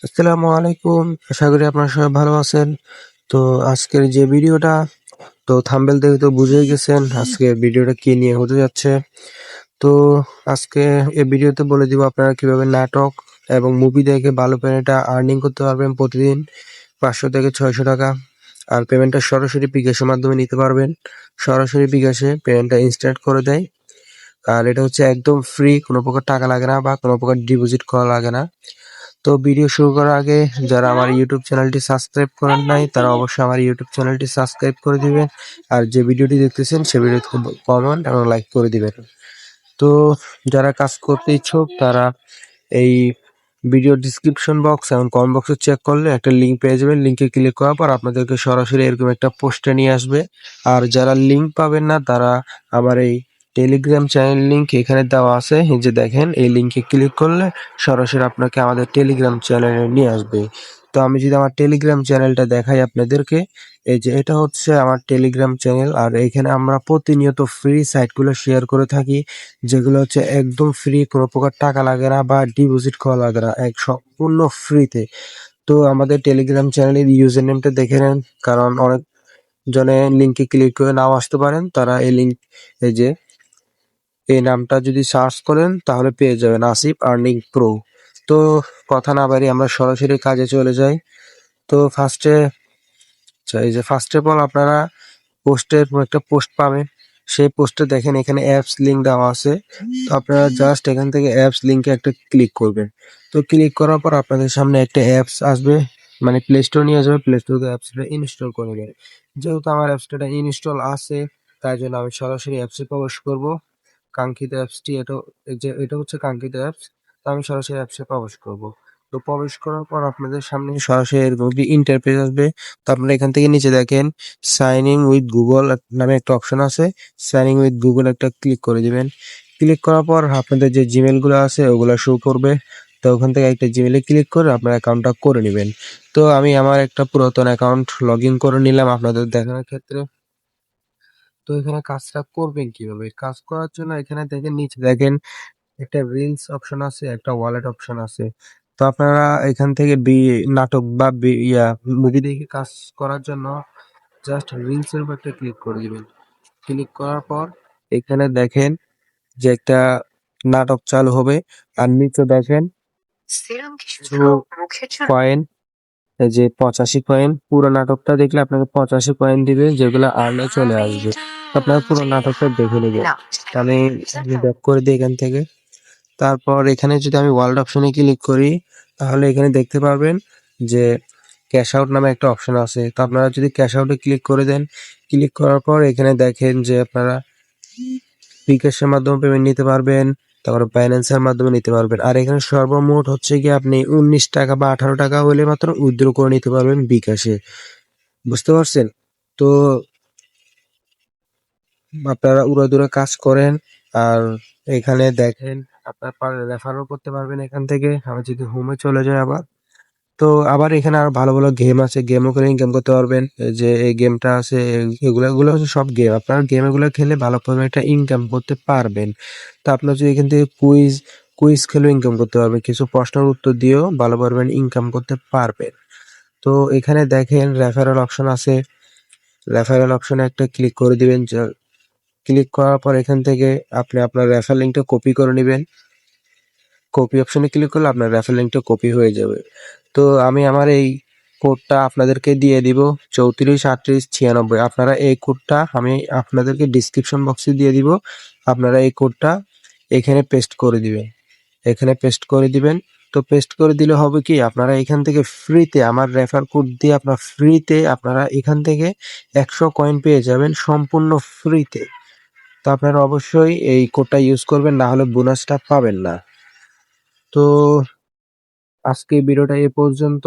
আসসালামু আলাইকুম। আশা করি আপনারা সবাই ভালো আছেন। তো আজকের যে ভিডিওটা থাম্বনেল দেখে তো বুঝেই গেছেন আজকে ভিডিওটা কি নিয়ে হতে যাচ্ছে। তো আজকে এই ভিডিওতে বলে দিব আপনারা কিভাবে নাটক এবং মুভি দেখে ভালো পেমেন্টটা আর্নিং করতে পারবেন প্রতিদিন ৫০০ থেকে ৬০০ টাকা। আর পেমেন্টটা সরাসরি বিকাশের মাধ্যমে নিতে পারবেন। সরাসরি বিকাশে পেমেন্টটা ইনস্ট্যান্ট করে দেয়। আর এটা হচ্ছে একদম ফ্রি, কোনো প্রকার টাকা লাগে না বা কোনো প্রকার ডিপোজিট করা লাগে না। তো ভিডিও শুরু করার আগে যারা আমার ইউটিউব চ্যানেলটি সাবস্ক্রাইব করেন নাই তারা অবশ্যই আমার ইউটিউব চ্যানেলটি সাবস্ক্রাইব করে দিবেন। আর যে ভিডিওটি দেখতেছেন সে ভিডিওতে কমেন্ট এবং লাইক করে দিবেন। তো যারা কাজ করতে ইচ্ছুক তারা এই ভিডিও ডিসক্রিপশন বক্স এবং কমেন্ট বক্সে চেক করলে একটা লিঙ্ক পেয়ে যাবেন। লিঙ্কে ক্লিক করার পর আপনাদেরকে সরাসরি এরকম একটা পোস্টে নিয়ে আসবে। আর যারা লিঙ্ক পাবেন না তারা আমার এই টেলিগ্রাম চ্যানেল লিঙ্ক এখানে দেওয়া আছে, এই যে দেখেন এই লিঙ্কে ক্লিক করলে সরাসরি আপনাকে আমাদের টেলিগ্রাম চ্যানেলে নিয়ে আসবে। তো আমি যদি আমার টেলিগ্রাম চ্যানেলটা দেখাই আপনাদেরকে, এই যে এটা হচ্ছে আমার টেলিগ্রাম চ্যানেল। আর এখানে আমরা প্রতিনিয়ত ফ্রি সাইটগুলো শেয়ার করে থাকি, যেগুলো হচ্ছে একদম ফ্রি, কোনো প্রকার টাকা লাগে না বা ডিপোজিট করা লাগে না, সম্পূর্ণ ফ্রিতে। তো আমাদের টেলিগ্রাম চ্যানেলের ইউজার নেমটা দেখে নেন, কারণ অনেক জনে লিঙ্কে ক্লিক করে নাও আসতে পারেন। তারা এই লিঙ্ক, এই যে এই নামটা যদি সার্চ করেন তাহলে পেয়ে যাবেন আসিফ আর্নিং প্রো। তো কথা না বাড়িয়ে আমরা সরাসরি কাজে চলে যাই। তো ফার্স্ট অফ অল আপনারা একটা পোস্ট পাবেন। সেই পোস্টে দেখেন এখানে অ্যাপস লিঙ্ক দেওয়া আছে। তো আপনারা জাস্ট এখান থেকে অ্যাপস লিঙ্কে একটা ক্লিক করবেন। তো ক্লিক করার পর আপনাদের সামনে একটা অ্যাপস আসবে, মানে প্লে স্টোর নিয়ে যাবে। প্লে স্টোর থেকে অ্যাপসটা ইনস্টল করে নেবেন। যেহেতু আমার অ্যাপসটা ইনস্টল আছে তাই জন্য আমি সরাসরি অ্যাপসে প্রবেশ করব। কাঙ্ক্ষিত অ্যাপসটি এটা হচ্ছে কাঙ্ক্ষিত অ্যাপস। তো আমি সরাসরি অ্যাপসে প্রবেশ করব। তো প্রবেশ করার পর আপনাদের সামনে সরাসরি এরকম একটি ইন্টারফেস আসবে। তো আপনারা এখান থেকে নিচে দেখেন সাইন ইন উইথ গুগল নামে একটা অপশন আছে। সাইন ইন উইথ গুগল একটা ক্লিক করে দিবেন। ক্লিক করার পর আপনাদের যে জিমেল গুলো আছে ওগুলো শো করবে। তো ওখান থেকে একটা জিমেলে ক্লিক করে আপনার অ্যাকাউন্টটা করে নেবেন। তো আমি আমার একটা পুরাতন অ্যাকাউন্ট লগ ইন করে নিলাম আপনাদের দেখানোর ক্ষেত্রে। তো এখানে কাজটা করবেন কিভাবে? কাজ করার জন্য এখানে দেখেন নিচে দেখেন একটা রিলস অপশন আছে, একটা ওয়ালেট অপশন আছে। তো আপনারা এখান থেকে নাটক বা মুভি দেখে কাজ করার জন্য জাস্ট রিলস এর উপর একটা ক্লিক করে দিবেন। ক্লিক করার পর এখানে দেখেন যে একটা নাটক চালু হবে। আর নিচে দেখেন কিছু কয়েন, এই যে 85 কয়েন। পুরো নাটকটা দেখলে আপনাকে 85 কয়েন দিবে, যেগুলো আর্নে চলে আসবে। আপনারা পুরো নাটকটা দেখে নেবেন। আমি ব্যাক করে দিই এখান থেকে। তারপর এখানে যদি আমি ওয়ালেট অপশনে ক্লিক করি তাহলে এখানে দেখতে পারবেন যে ক্যাশ আউট নামে একটা অপশন আছে। তো আপনারা যদি ক্যাশ আউটে ক্লিক করে দেন, ক্লিক করার পর এখানে দেখেন যে আপনারা বিকাশের মাধ্যমে পেমেন্ট নিতে পারবেন, তারপরে বাইন্যান্সের মাধ্যমে নিতে পারবেন। আর এখানে সর্বমোট হচ্ছে গিয়ে আপনি 19 টাকা বা 18 টাকা হলে মাত্র উইথড্র করে নিতে পারবেন বিকাশে। বুঝতে পারছেন? তো আপনারা উড়াদুরা কাজ করেন। আর এখানে দেখেন আপনার রেফারও করতে পারবেন এখান থেকে। আমি যদি হোমে চলে যাই আবার, তো আবার এখানে আরো ভালো ভালো গেম আছে, গেমও করে ইনকাম করতে পারবেন। এই যে এই গেমটা আছে, এগুলো হচ্ছে সব গেম। আপনার গেম এগুলো খেলে ভালো পরিমাণে একটা ইনকাম করতে পারবেন। তো আপনার যদি এখান থেকে কুইজ কুইজ খেলেও ইনকাম করতে পারবেন, কিছু প্রশ্নের উত্তর দিয়েও ভালো পরিমাণে ইনকাম করতে পারবেন। তো এখানে দেখেন রেফারেল অপশন আছে। রেফারেল অপশনে একটা ক্লিক করে দিবেন। ক্লিক করার পর এখান থেকে আপনি আপনার রেফার লিঙ্কটা কপি করে নেবেন। কপি অপশনে ক্লিক করলে আপনার রেফার লিঙ্কটা কপি হয়ে যাবে। তো আমি আমার এই কোডটা আপনাদেরকে দিয়ে দিব 343896। আপনারা এই কোডটা আমি আপনাদেরকে ডিসক্রিপশন বক্সে দিয়ে দিব। আপনারা এই কোডটা এখানে পেস্ট করে দিবেন। এখানে পেস্ট করে দিবেন। তো পেস্ট করে দিলে হবে কি, আপনারা এখান থেকে ফ্রিতে আমার রেফার কোড দিয়ে আপনারা এখান থেকে 100 কয়েন পেয়ে যাবেন সম্পূর্ণ ফ্রিতে। তো আপনারা অবশ্যই এই কোডটা ইউজ করবেন, না হলে বোনাসটা পাবেন না। তো আজকে ভিডিওটা এ পর্যন্ত।